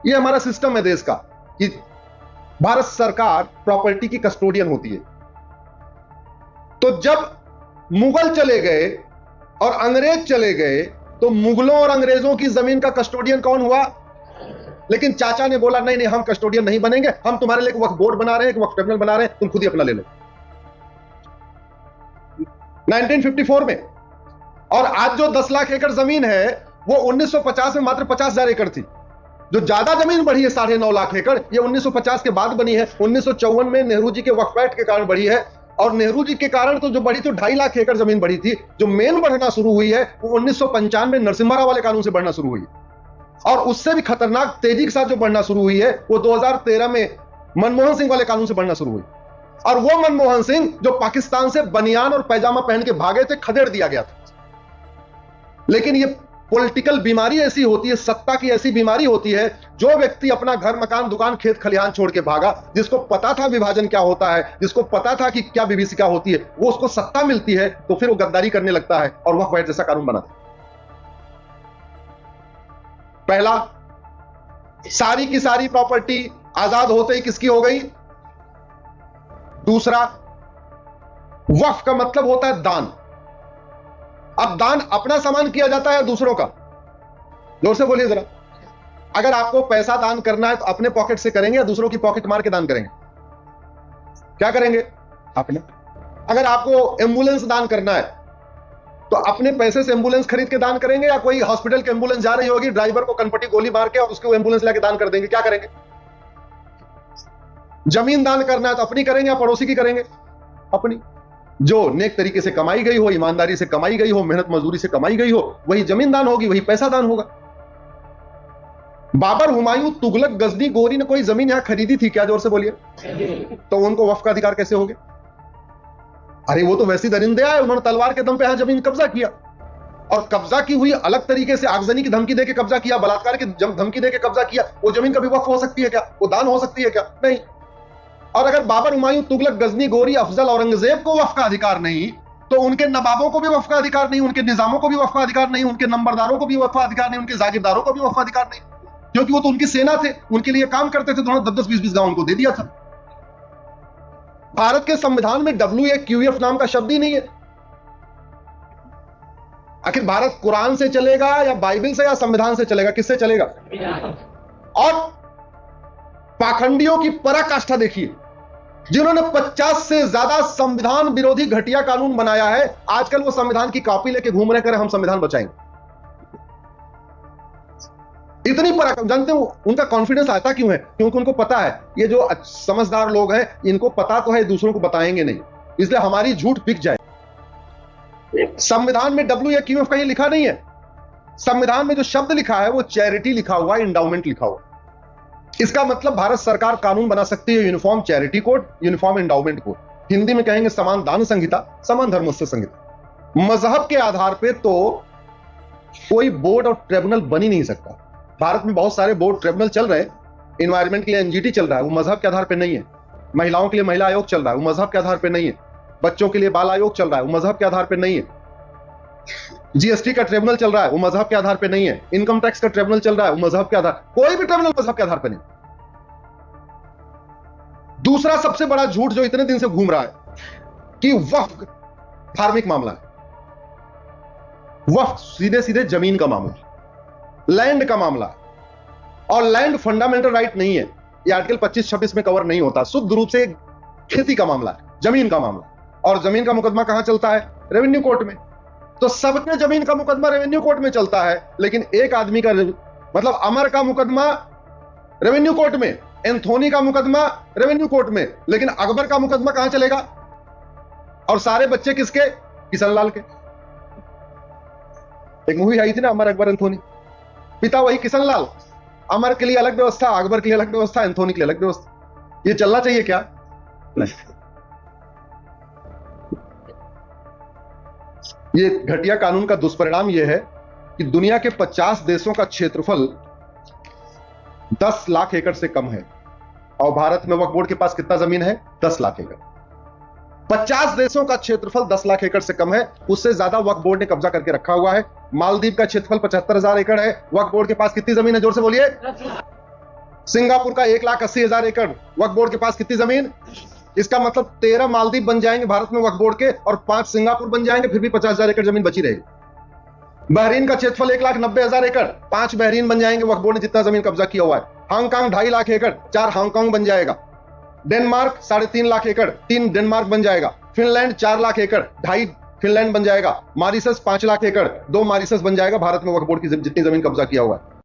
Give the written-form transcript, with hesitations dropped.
ये हमारा सिस्टम है देश का कि भारत सरकार प्रॉपर्टी की कस्टोडियन होती है। तो जब मुगल चले गए और अंग्रेज चले गए तो मुगलों और अंग्रेजों की जमीन का कस्टोडियन कौन हुआ? लेकिन चाचा ने बोला नहीं नहीं, हम कस्टोडियन नहीं बनेंगे, हम तुम्हारे लिए एक वक्फ बोर्ड बना रहे हैं, एक वक्फ ट्रिब्यूनल बना रहे हैं, तुम खुद ही अपना ले लो 1954 में। और आज जो 10 लाख एकड़ जमीन है वो 1950 में मात्र 50,000 एकड़ थी। जो ज्यादा जमीन बढ़ी है 9.5 लाख एकड़, ये 1950 के बाद बनी है। 1954 में नेहरू जी के वक्फ एक्ट के कारण बढ़ी है, और नेहरू जी के कारण तो जो बढ़ी तो 2.5 लाख एकड़ जमीन बढ़ी थी। जो मेन बढ़ना शुरू हुई है वो 1995 में नरसिम्हा राव वाले कानून से बढ़ना शुरू हुई, और उससे भी खतरनाक तेजी के साथ जो बढ़ना शुरू हुई है वो 2013 में मनमोहन सिंह वाले कानून से बढ़ना शुरू हुई। और वो मनमोहन सिंह जो पाकिस्तान से बनियान और पैजामा पहन के भागे थे, खदेड़ दिया गया था। लेकिन ये पॉलिटिकल बीमारी ऐसी होती है, सत्ता की ऐसी बीमारी होती है, जो व्यक्ति अपना घर मकान दुकान खेत खलिहान छोड़ के भागा, जिसको पता था विभाजन क्या होता है, जिसको पता था कि क्या विभीषिका होती है, वो उसको सत्ता मिलती है तो फिर वो गद्दारी करने लगता है और वह वक्फ जैसा कानून बनाता है। पहला, सारी की सारी प्रॉपर्टी आजाद होते ही किसकी हो गई? दूसरा, वक्फ का मतलब होता है दान। अब दान अपना सामान किया जाता है दूसरों का? जोर से बोलिए जरा। अगर आपको पैसा दान करना है तो अपने पॉकेट से करेंगे या दूसरों की पॉकेट मार के दान करेंगे? क्या करेंगे? अपने। अगर आपको एम्बुलेंस दान करना है तो अपने पैसे से एम्बुलेंस खरीद के दान करेंगे, या कोई हॉस्पिटल की एम्बुलेंस जा रही होगी, ड्राइवर को कनपटी गोली मार के और उसको एम्बुलेंस लेके दान कर देंगे? क्या करेंगे? जमीन दान करना है तो अपनी करेंगे या पड़ोसी की करेंगे? अपनी। जो नेक तरीके से कमाई गई हो, ईमानदारी से कमाई गई हो, मेहनत मजदूरी से कमाई गई हो, वही जमीन दान होगी, वही पैसा दान होगा। बाबर, हुमायूं, तुगलक, गजनी, गोरी ने कोई जमीन यहां खरीदी थी क्या? जोर से बोलिए। तो उनको वक्फ का अधिकार कैसे हो गया? अरे वो तो वैसे दरिंदे आए, उन्होंने तलवार के दम पे यहां जमीन कब्जा किया, और कब्जा की हुई अलग तरीके से आगजनी की धमकी देके कब्जा किया, बलात्कार की धमकी देके कब्जा किया। वो जमीन कभी वक्फ हो सकती है क्या? वो दान हो सकती है क्या? नहीं। और अगर बाबर, हुमायूं, तुगलक, गजनी, गोरी, अफजल, औरंगजेब को वक्फ का अधिकार नहीं, तो उनके नवाबों को भी वक्फ का अधिकार नहीं, उनके निजामों को भी वक्फ का अधिकार नहीं, उनके नंबरदारों को भी वक्फ का अधिकार नहीं, उनके जागीरदारों को भी वक्फ का अधिकार नहीं, क्योंकि वो तो उनकी सेना थे, उनके लिए काम करते थे, तो उन्होंने 10-10, 20-20 गांव उनको दे दिया था। भारत के संविधान में WAQF नाम का शब्द ही नहीं है। आखिर भारत कुरान से चलेगा या बाइबल से या संविधान से चलेगा? किससे चलेगा? और पाखंडियों की पराकाष्ठा देखिए, जिन्होंने 50 से ज्यादा संविधान विरोधी घटिया कानून बनाया है, आजकल वो संविधान की कॉपी लेके घूम रहे, हम संविधान बचाएंगे। इतनी पराकाष्ठा। जानते हो उनका कॉन्फिडेंस आता क्यों है? क्योंकि उनको पता है ये जो समझदार लोग हैं, इनको पता तो है दूसरों को बताएंगे नहीं, इसलिए हमारी झूठ बिक जाए। संविधान में WAQF कहीं लिखा नहीं है। संविधान में जो शब्द लिखा है वो चैरिटी लिखा हुआ है, इंडाउमेंट लिखा हुआ। इसका मतलब भारत सरकार कानून बना सकती है uniform charity code, uniform endowment code, Hindi में कहेंगे समान दान संहिता, समान धर्मस्थ संहिता। मजहब के आधार पे तो कोई बोर्ड और ट्रिब्यूनल बन ही नहीं सकता। भारत में बहुत सारे बोर्ड ट्रिब्यूनल चल रहे हैं, एनवायरमेंट के लिए NGT चल रहा है, वो मजहब के आधार पर नहीं है। महिलाओं के लिए महिला आयोग चल रहा है, वो मजहब के आधार पर नहीं है। बच्चों के लिए बाल आयोग चल रहा है, वो मजहब के आधार पर नहीं है। GST का ट्रिब्यूनल चल रहा है, वो मजहब के आधार पे नहीं है। इनकम टैक्स का ट्रिब्यूनल चल रहा है, वो मजहब के आधार, कोई भी ट्रिब्यूनल मजहब के आधार पे नहीं। दूसरा सबसे बड़ा झूठ जो इतने दिन से घूम रहा है कि वक्फ धार्मिक मामला है। वक्फ सीधे सीधे जमीन का मामला, लैंड का मामला, और लैंड फंडामेंटल राइट नहीं है। ये आर्टिकल 25-26 में कवर नहीं होता। शुद्ध रूप से खेती का मामला है, जमीन का मामला, और जमीन का मुकदमा कहां चलता है? रेवेन्यू कोर्ट में। तो सबके जमीन का मुकदमा रेवेन्यू कोर्ट में चलता है, लेकिन एक आदमी का मतलब अमर का मुकदमा रेवेन्यू कोर्ट में, एंथोनी का मुकदमा रेवेन्यू कोर्ट में, लेकिन अकबर का मुकदमा कहां चलेगा? और सारे बच्चे किसके? किशनलाल के। एक मूवी आई थी ना, अमर अकबर एंथोनी, पिता वही किशनलाल। अमर के लिए अलग व्यवस्था, अकबर के लिए अलग व्यवस्था, एंथोनी के लिए अलग व्यवस्था। ये चलना चाहिए क्या? नहीं। ये घटिया कानून का दुष्परिणाम यह है कि दुनिया के 50 देशों का क्षेत्रफल 10 लाख एकड़ से कम है, और भारत में वक्फ बोर्ड के पास कितना जमीन है? 10 लाख एकड़। 50 देशों का क्षेत्रफल 10 लाख एकड़ से कम है, उससे ज्यादा वक्फ बोर्ड ने कब्जा करके रखा हुआ है। मालदीव का क्षेत्रफल 75,000 एकड़ है, वक्फ बोर्ड के पास कितनी जमीन है? जोर से बोलिए। सिंगापुर का 1,80,000 एकड़ वक्फ बोर्ड के पास कितनी जमीन? इसका मतलब 13 मालदीव बन जाएंगे भारत में वक्फ बोर्ड के और 5 सिंगापुर बन जाएंगे, फिर भी 50,000 एकड़ जमीन बची रहेगी। बहरीन का क्षेत्रफल 1,90,000 एकड़, 5 बहरीन बन जाएंगे वक्फ बोर्ड ने जितना जमीन कब्जा किया हुआ है। हांगकांग 2.5 लाख एकड़, 4 हांगकांग बन जाएगा। डेनमार्क 3.5 लाख एकड़, 3 डेनमार्क बन जाएगा। फिनलैंड 4 लाख एकड़, 2.5 फिनलैंड बन जाएगा। मॉरिशस 5 लाख एकड़, 2 मॉरिशस बन जाएगा भारत में वक्फ बोर्ड की जितनी जमीन कब्जा किया हुआ है।